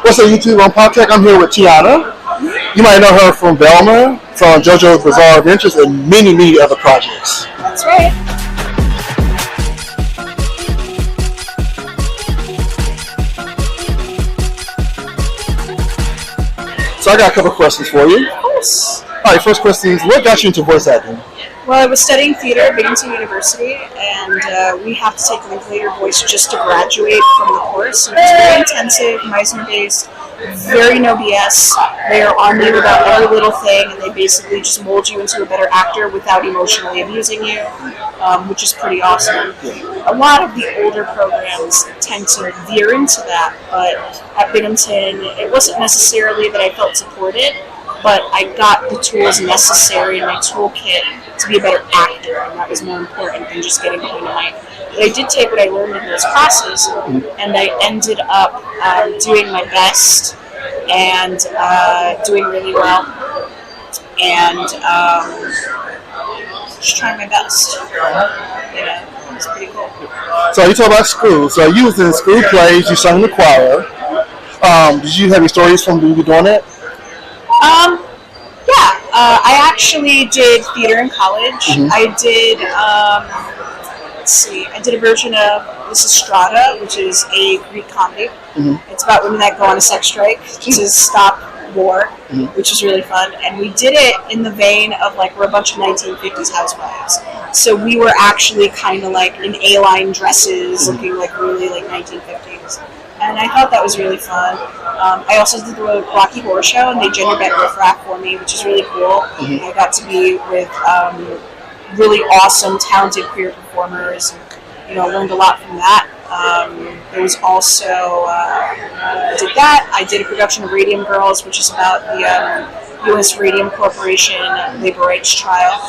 What's up, YouTube? I'm Podcast. I'm here with Tiana. You might know her from Velma, from JoJo's Bizarre Adventures, and many, many other projects. That's right. So I got a couple questions for you. Of course. All right, first question is, what got you into voice acting? Well, I was studying theater at Binghamton University, and we have to take Linklater voice just to graduate from the course. And it's very intensive, Meisner-based, very no BS. They are on you about every little thing, and they basically just mold you into a better actor without emotionally abusing you, which is pretty awesome. A lot of the older programs tend to veer into that, but at Binghamton, it wasn't necessarily that I felt supported, but I got the tools necessary in my toolkit to be a better actor, and that was more important than just getting behind a mic. But I did take what I learned in those classes, and I ended up doing my best and doing really well, and just trying my best. You know, it was pretty cool. So you talk about school. So you was in school plays, you sang in the choir. Did you have any stories from you doing that? I actually did theater in college. I did, I did a version of Lysistrata, which is a Greek comedy. It's about women that go on a sex strike to stop war, which is really fun. And we did it in the vein of like, we're a bunch of 1950s housewives. So we were actually kind of like in A-line dresses, looking like really like 1950s. And I thought that was really fun. I also did the Rocky Horror Show, and they gender bent Riff Raff for me, which is really cool. I got to be with really awesome, talented queer performers, and learned a lot from that. There was also I did that. I did a production of Radium Girls, which is about the U.S. Radium Corporation labor rights trial.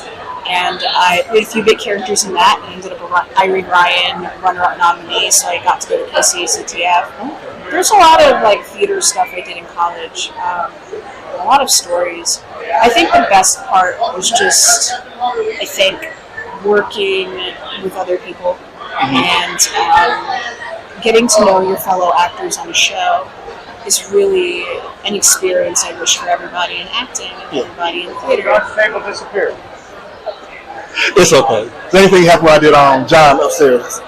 And I played a few big characters in that, and ended up a Irene Ryan runner-up nominee, so I got to go to KCACTF. There's a lot of like theater stuff I did in college, a lot of stories. I think the best part was just, working with other people and getting to know your fellow actors on a show is really an experience I wish for everybody in acting and everybody in theater. Disappear. It's okay. The same thing happened when I did John upstairs.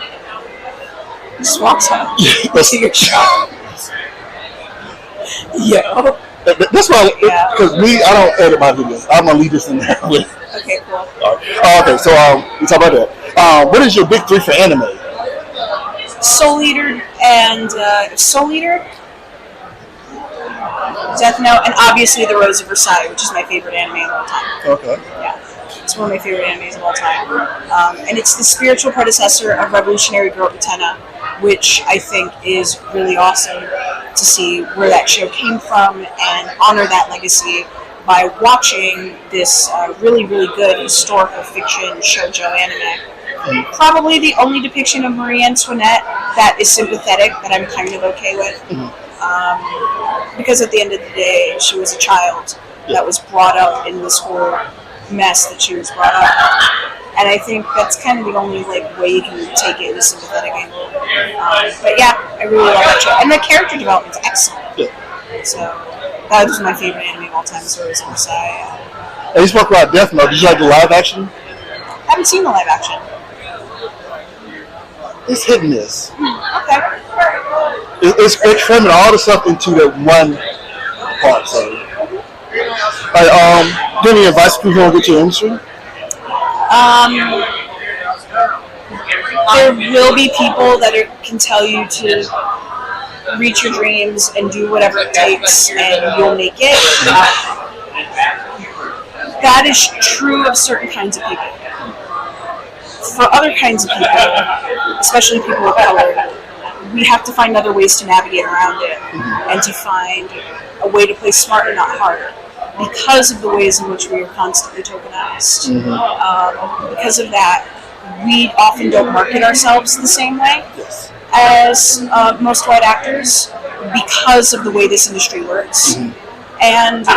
Just walks out to your shot. Yeah. That's why, because I don't edit my videos. I'm going to leave this in there. Okay, cool. Okay, so we talk about that. What is your big three for anime? Soul Eater and Soul Eater, Death Note, and obviously The Rose of Versailles, which is my favorite anime of all time. Okay. Yeah. It's one of my favorite animes of all time. And it's the spiritual predecessor of Revolutionary Girl Utena, which I think is really awesome to see where that show came from and honor that legacy by watching this really, really good historical fiction shoujo anime. Probably the only depiction of Marie Antoinette that is sympathetic that I'm kind of okay with. Because at the end of the day, she was a child that was brought up in this whole mess that she was brought up, and I think that's kind of the only way you can take it in a sympathetic angle. But yeah, I really love that show, and the character development's excellent. So that was my favorite anime of all time. So Rose of Versailles. And you spoke about Death Note. Did you like the live action? I haven't seen the live action. It's hit and miss. Okay. It's cramming all the stuff into that one part. So. Do you have any advice for people who want to get to the industry? There will be people that can tell you to reach your dreams and do whatever it takes, and you'll make it. That is true of certain kinds of people. For other kinds of people, especially people of color, we have to find other ways to navigate around it and to find a way to play smart and not hard. Because of the ways in which we are constantly tokenized. Because of that, we often don't market ourselves the same way as most white actors because of the way this industry works. And,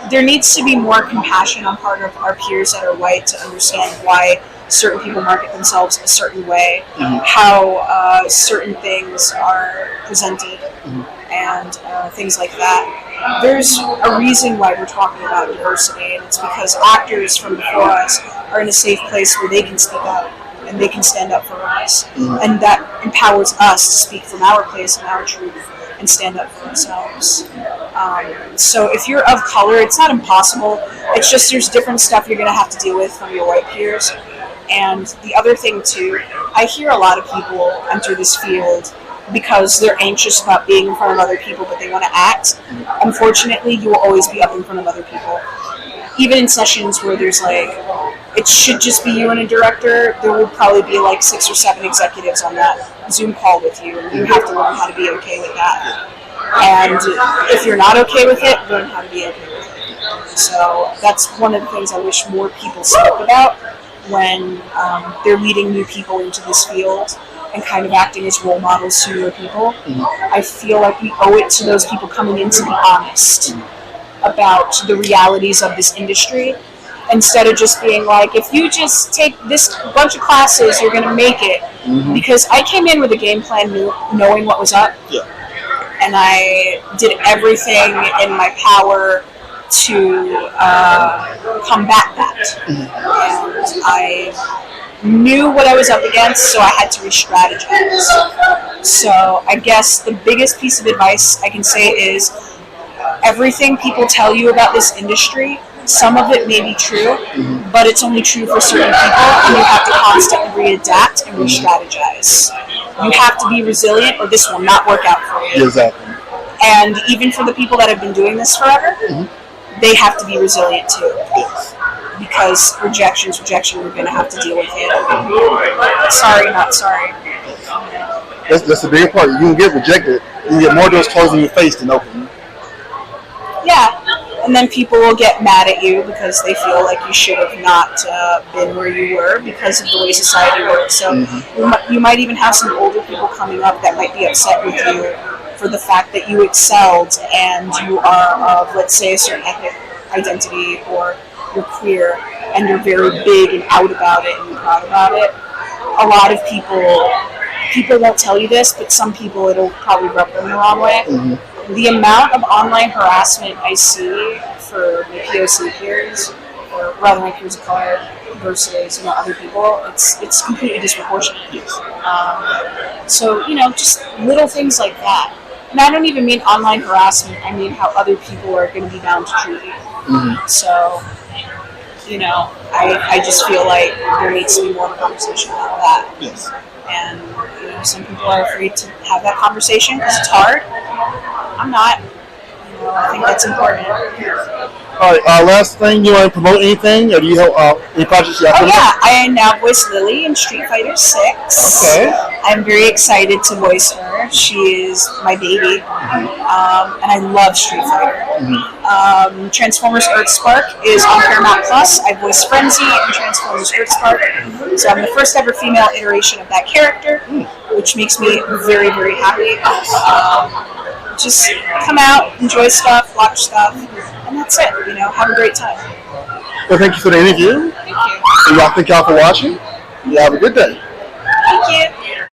there needs to be more compassion on part of our peers that are white to understand why certain people market themselves a certain way, how certain things are presented, and things like that. There's a reason why we're talking about diversity, and it's because actors from before us are in a safe place where they can speak up and they can stand up for us, and that empowers us to speak from our place and our truth and stand up for ourselves. So if you're of color, it's not impossible. It's just there's different stuff you're going to have to deal with from your white peers. And the other thing too, I hear a lot of people enter this field because they're anxious about being in front of other people, but they want to act. Unfortunately, you will always be up in front of other people. Even in sessions where there's like, it should just be you and a director, there will probably be like 6 or 7 executives on that Zoom call with you, and you have to learn how to be okay with that. And if you're not okay with it, learn how to be okay with it. So that's one of the things I wish more people spoke about when they're leading new people into this field and kind of acting as role models to newer people. I feel like we owe it to those people coming in to be honest about the realities of this industry, instead of just being like, if you just take this bunch of classes, you're going to make it. Because I came in with a game plan knowing what was up, and I did everything in my power to combat that. And I knew what I was up against, so I had to re-strategize. So I guess the biggest piece of advice I can say is everything people tell you about this industry, some of it may be true, but it's only true for certain people, and you have to constantly readapt and re-strategize. You have to be resilient, or this will not work out for you. Exactly. And even for the people that have been doing this forever, they have to be resilient too. Because rejection, we're going to have to deal with it. Sorry, not sorry. That's the bigger part. You can get rejected. You can get more doors closed in your face than open. Yeah. And then people will get mad at you because they feel like you should have not been where you were because of the way society works. So you might even have some older people coming up that might be upset with you for the fact that you excelled and you are of, let's say, a certain ethnic identity, or you're queer and you're very big and out about it and you're proud about it. A lot of people won't tell you this, but some people it'll probably rub them the wrong way. The amount of online harassment I see for my POC peers, or rather my peers of color, versus other people, it's completely disproportionate. So just little things like that. And I don't even mean online harassment. I mean how other people are going to be bound to treat you. So I just feel like there needs to be more of a conversation about that. Yes. And some people are afraid to have that conversation because it's hard. I'm not. I think that's important. All right. Last thing, you want to promote anything, or do you have any projects you have? Oh yeah, I now voice Lily in Street Fighter 6. Okay. I'm very excited to voice her. She is my baby, and I love Street Fighter. Transformers Earthspark is on Paramount Plus. I voice Frenzy in Transformers Earthspark, so I'm the first ever female iteration of that character, which makes me very, very happy. Just come out, enjoy stuff, watch stuff, and that's it. Have a great time. Well, thank you for the interview. Thank you. And thank y'all for watching. You have a good day.